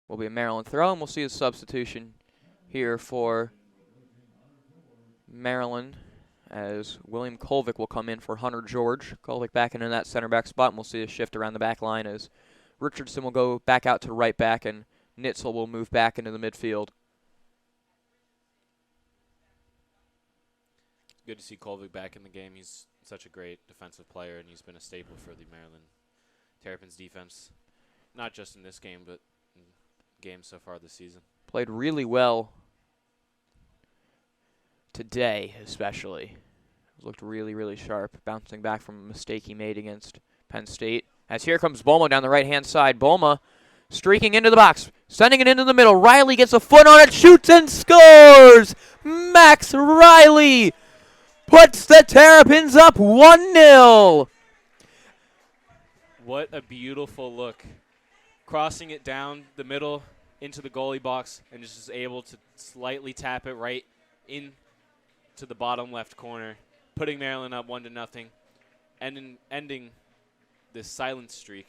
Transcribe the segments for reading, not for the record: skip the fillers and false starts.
will be a Maryland throw, and we'll see a substitution here for Maryland as William Colvick will come in for Hunter George. Colvick back into that center back spot, and we'll see a shift around the back line as Richardson will go back out to right back, and Nitzel will move back into the midfield. Good to see Colvick back in the game. He's such a great defensive player, and he's been a staple for the Maryland Terrapins defense, not just in this game, but in games so far this season. Played really well today, especially. Looked really, really sharp, bouncing back from a mistake he made against Penn State. As here comes Bulma down the right-hand side. Bulma streaking into the box, sending it into the middle. Riley gets a foot on it, shoots and scores! Max Riley puts the Terrapins up 1-0. What a beautiful look. Crossing it down the middle into the goalie box and just able to slightly tap it right into the bottom left corner, putting Maryland up 1-0, and ending this silent streak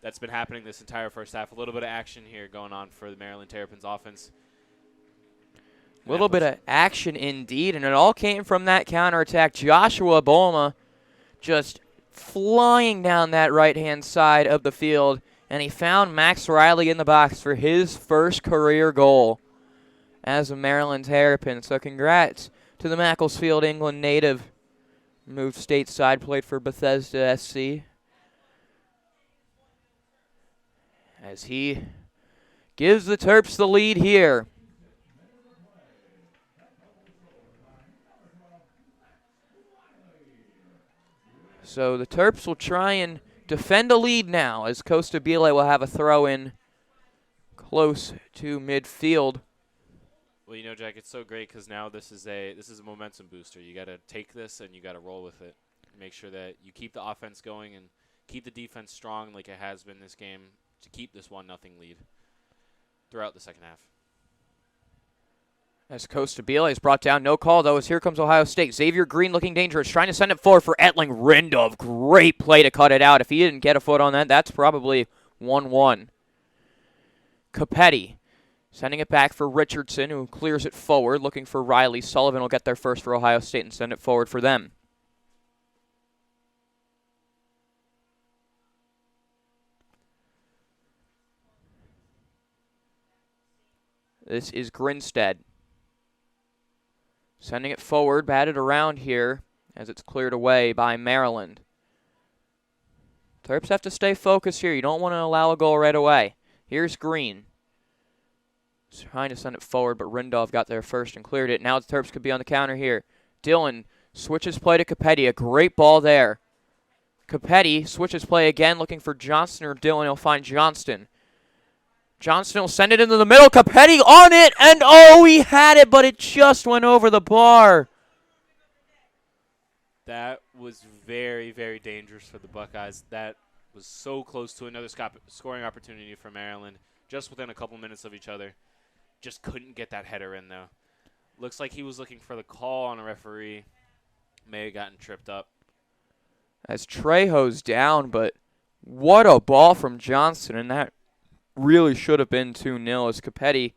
that's been happening this entire first half. A little bit of action here going on for the Maryland Terrapins offense. A little bit of action indeed, and it all came from that counterattack. Joshua Bulma just flying down that right-hand side of the field, and he found Max Riley in the box for his first career goal as a Maryland Terrapin. So congrats to the Macclesfield, England native. Moved stateside, played for Bethesda SC. As he gives the Terps the lead here. So the Terps will try and defend a lead now as Costa Bile will have a throw in close to midfield. Well, you know, Jack, it's so great because now this is a momentum booster. You got to take this and you got to roll with it. Make sure that you keep the offense going and keep the defense strong like it has been this game to keep this 1-0 lead throughout the second half. As Costa Bile is brought down, no call though, as here comes Ohio State. Xavier Green looking dangerous, trying to send it forward for Etling. Rindov, great play to cut it out. If he didn't get a foot on that, that's probably 1-1. Capetti sending it back for Richardson, who clears it forward, looking for Riley. Sullivan will get there first for Ohio State and send it forward for them. This is Grinstead. Sending it forward, batted around here as it's cleared away by Maryland. Terps have to stay focused here. You don't want to allow a goal right away. Here's Green. Trying to send it forward, but Rindov got there first and cleared it. Now the Terps could be on the counter here. Dillon switches play to Capetti. A great ball there. Capetti switches play again, looking for Johnston or Dillon. He'll find Johnston. Johnston will send it into the middle. Capetti on it, and oh, he had it, but it just went over the bar. That was very, very dangerous for the Buckeyes. That was so close to another scoring opportunity for Maryland, just within a couple minutes of each other. Just couldn't get that header in, though. Looks like he was looking for the call on a referee. May have gotten tripped up. As Trejo's down, but what a ball from Johnston, and that really should have been 2-0 as Capetti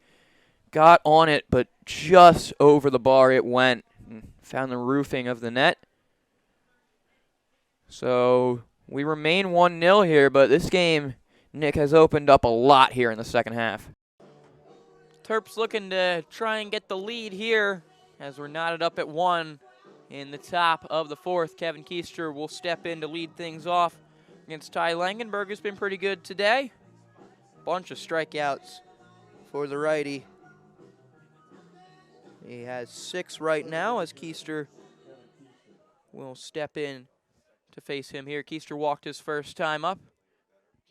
got on it, but just over the bar it went and found the roofing of the net. So we remain 1-0 here, but this game, Nick, has opened up a lot here in the second half. Terps looking to try and get the lead here as we're knotted up at 1 in the top of the fourth. Kevin Keister will step in to lead things off against Ty Langenberg, who's been pretty good today. Bunch of strikeouts for the righty. He has 6 right now as Keister will step in to face him here. Keister walked his first time up.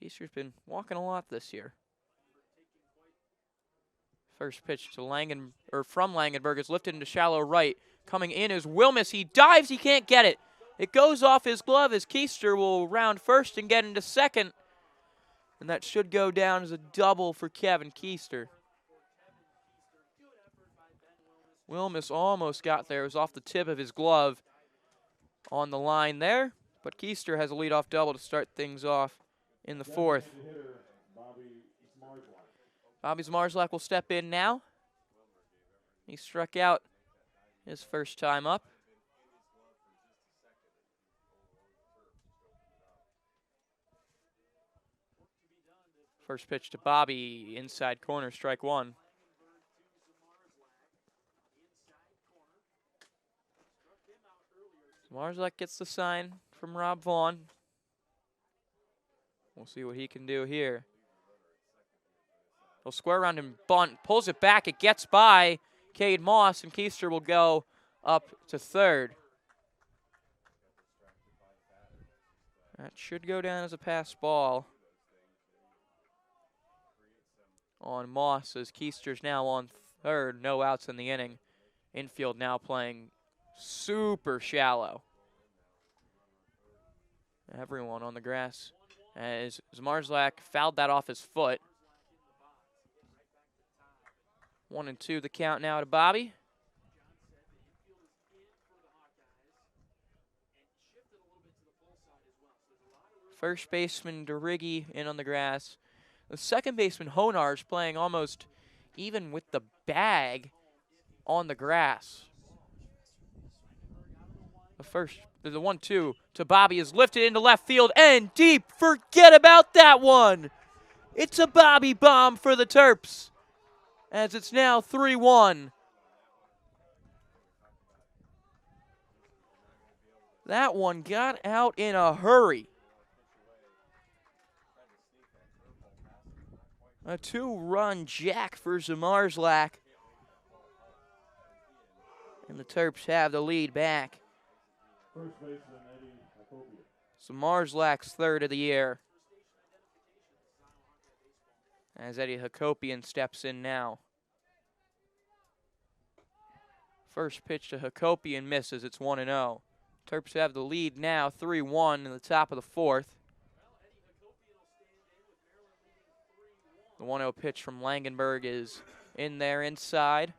Keister's been walking a lot this year. First pitch to from Langenberg is lifted into shallow right. Coming in is Wilmus. He dives. He can't get it. It goes off his glove as Keister will round first and get into second. And that should go down as a double for Kevin Keister. Wilmus almost got there. It was off the tip of his glove on the line there. But Keister has a leadoff double to start things off in the fourth. Bobby Zmarzlak will step in now. He struck out his first time up. First pitch to Bobby, inside corner, strike one. Zmarzlak gets the sign from Rob Vaughn. We'll see what he can do here. He'll square around and bunt, pulls it back, it gets by Cade Moss, and Keister will go up to third. That should go down as a pass ball on Moss, as Keister's now on third, no outs in the inning. Infield now playing super shallow. Everyone on the grass as Zmarzlak fouled that off his foot. 1-2 the count now to Bobby. First baseman DeRiggi in on the grass. The second baseman Honar's playing almost even with the bag on the grass. The 1-2 to Bobby is lifted into left field and deep. Forget about that one. It's a Bobby bomb for the Terps, as it's now 3-1. That one got out in a hurry. A 2-run jack for Zmarzlak. And the Terps have the lead back. Zmarzlak's third of the year, as Eddie Hakopian steps in now. First pitch to Hakopian misses. It's 1-0. Terps have the lead now, 3-1 in the top of the fourth. The 1-0 pitch from Langenberg is in there inside.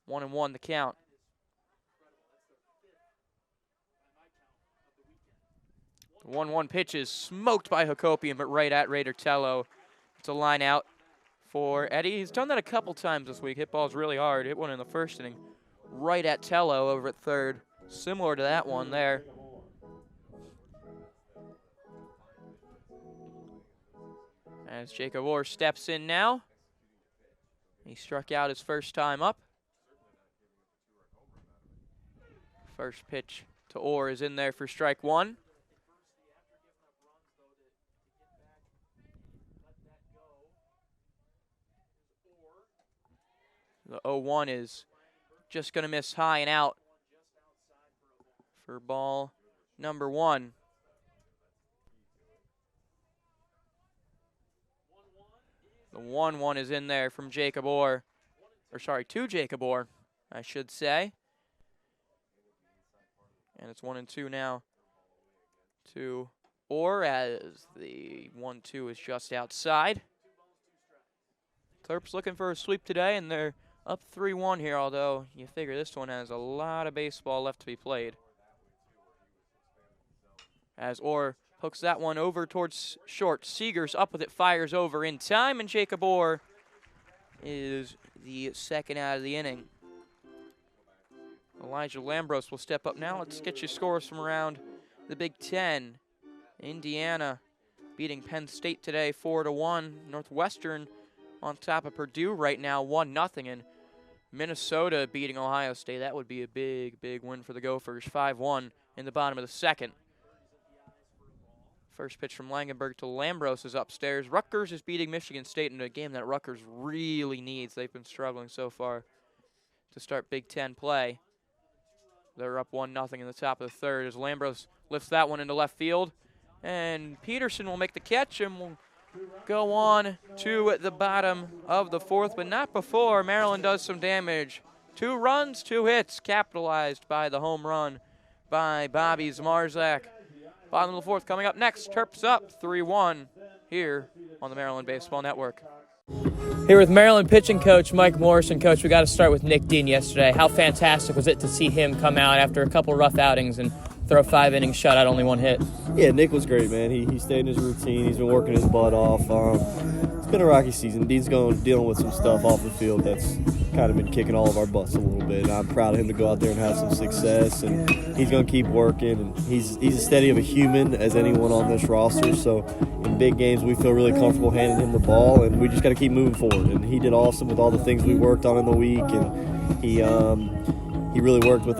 1-1 the count. The 1-1 pitch is smoked by Hakopian, but right at Raider Tello. It's a line out for Eddie. He's done that a couple times this week. Hit balls really hard. Hit one in the first inning right at Tello over at third. Similar to that one there. As Jacob Orr steps in now. He struck out his first time up. First pitch to Orr is in there for strike one. The 0-1 is just going to miss high and out for ball number one. The 1-1 is in there from Jacob Orr, to Jacob Orr, I should say. And it's 1-2 now to Orr, as the 1-2 is just outside. Terps looking for a sweep today, and they're up 3-1 here, although you figure this one has a lot of baseball left to be played. As Orr hooks that one over towards short. Seegers up with it, fires over in time, and Jacob Orr is the second out of the inning. Elijah Lambros will step up now. Let's get you scores from around the Big Ten. Indiana beating Penn State today 4-1. Northwestern on top of Purdue right now 1-0. And Minnesota beating Ohio State. That would be a big, big win for the Gophers. 5-1 in the bottom of the second. First pitch from Langenberg to Lambros is upstairs. Rutgers is beating Michigan State in a game that Rutgers really needs. They've been struggling so far to start Big Ten play. They're up 1-0 in the top of the third as Lambros lifts that one into left field. And Peterson will make the catch and will go on to the bottom of the fourth, but not before Maryland does some damage. 2 runs, 2 hits, capitalized by the home run by Bobby Zmarzlak. Bottom of the fourth coming up next. Terps up 3-1 here on the Maryland Baseball Network. Here with Maryland pitching coach Mike Morrison. Coach, we got to start with Nick Dean yesterday. How fantastic was it to see him come out after a couple rough outings and throw 5 innings, shutout, only 1 hit. Yeah, Nick was great, man. He stayed in his routine. He's been working his butt off. It's been a rocky season. Dean's dealing with some stuff off the field that's kind of been kicking all of our butts a little bit. And I'm proud of him to go out there and have some success. And he's going to keep working. And he's as steady of a human as anyone on this roster. So in big games, we feel really comfortable handing him the ball, and we just got to keep moving forward. And he did awesome with all the things we worked on in the week. And he really worked with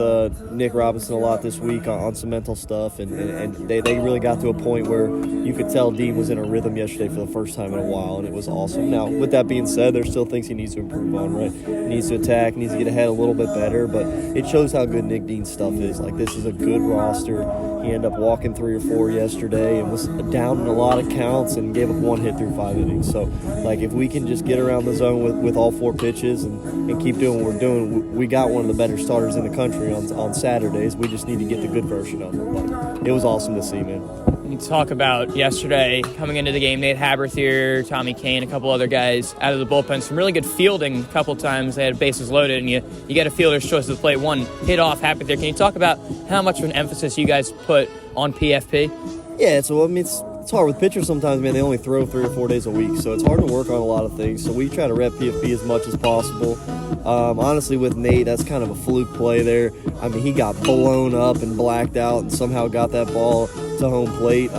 Nick Robinson a lot this week on some mental stuff, and they really got to a point where you could tell Dean was in a rhythm yesterday for the first time in a while, and it was awesome. Now, with that being said, there's still things he needs to improve on, right? He needs to attack, needs to get ahead a little bit better, but it shows how good Nick Dean's stuff is. Like, this is a good roster. He ended up walking 3 or 4 yesterday and was down in a lot of counts and gave up 1 hit through 5 innings. So, like, if we can just get around the zone with all 4 pitches and keep doing what we're doing, we got one of the better starters in the country on Saturdays. We just need to get the good version of him. But it was awesome to see, man. You talk about yesterday coming into the game, Nate Haberthier, Tommy Kane, a couple other guys out of the bullpen. Some really good fielding a couple times. They had bases loaded, and you get a fielder's choice to play 1 hit off Haberthier. Can you talk about how much of an emphasis you guys put on PFP? Yeah, so I mean, it's hard with pitchers sometimes, man. They only throw 3 or 4 days a week, so it's hard to work on a lot of things. So we try to rep PFP as much as possible. Honestly, with Nate, that's kind of a fluke play there. I mean, he got blown up and blacked out and somehow got that ball to home plate.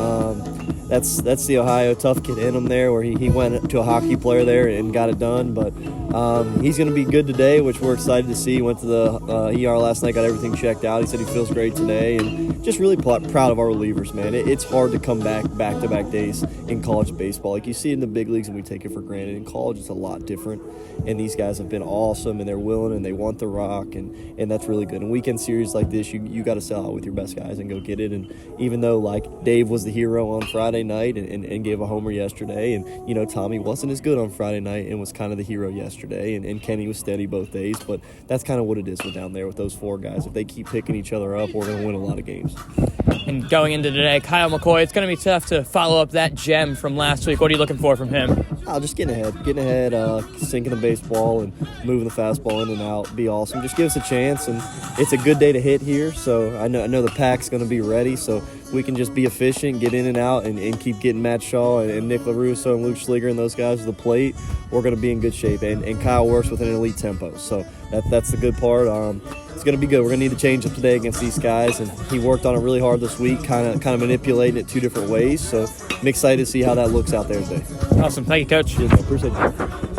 That's the Ohio tough kid in him there, where he went to a hockey player there and got it done. But he's going to be good today, which we're excited to see. He went to the ER last night, got everything checked out. He said he feels great today, and just really proud of our relievers, man. It's hard to come back-to-back days in college baseball. Like, you see it in the big leagues, and we take it for granted. In college, it's a lot different, and these guys have been awesome, and they're willing, and they want the rock, and that's really good. In weekend series like this, you got to sell out with your best guys and go get it. And even though, like, Dave was the hero on Friday night and gave a homer yesterday, and, you know, Tommy wasn't as good on Friday night and was kind of the hero yesterday, and Kenny was steady both days, but that's kind of what it is with down there with those 4 guys. If they keep picking each other up, we're going to win a lot of games. And going into today, Kyle McCoy, it's going to be tough to follow up that gem from last week. What are you looking for from him? Just getting ahead, sinking the baseball and moving the fastball in and out. Be awesome. Just give us a chance, and it's a good day to hit here, so I know the pack's going to be ready, so we can just be efficient, get in and out, and keep getting Matt Shaw and Nick LaRusso and Luke Schliger and those guys to the plate. We're going to be in good shape, and Kyle works with an elite tempo, so that's the good part. It's going to be good. We're going to need to change up today against these guys, and he worked on it really hard this week, kind of manipulating it 2 different ways, so I'm excited to see how that looks out there today. Awesome. Thank you, Coach. Appreciate it.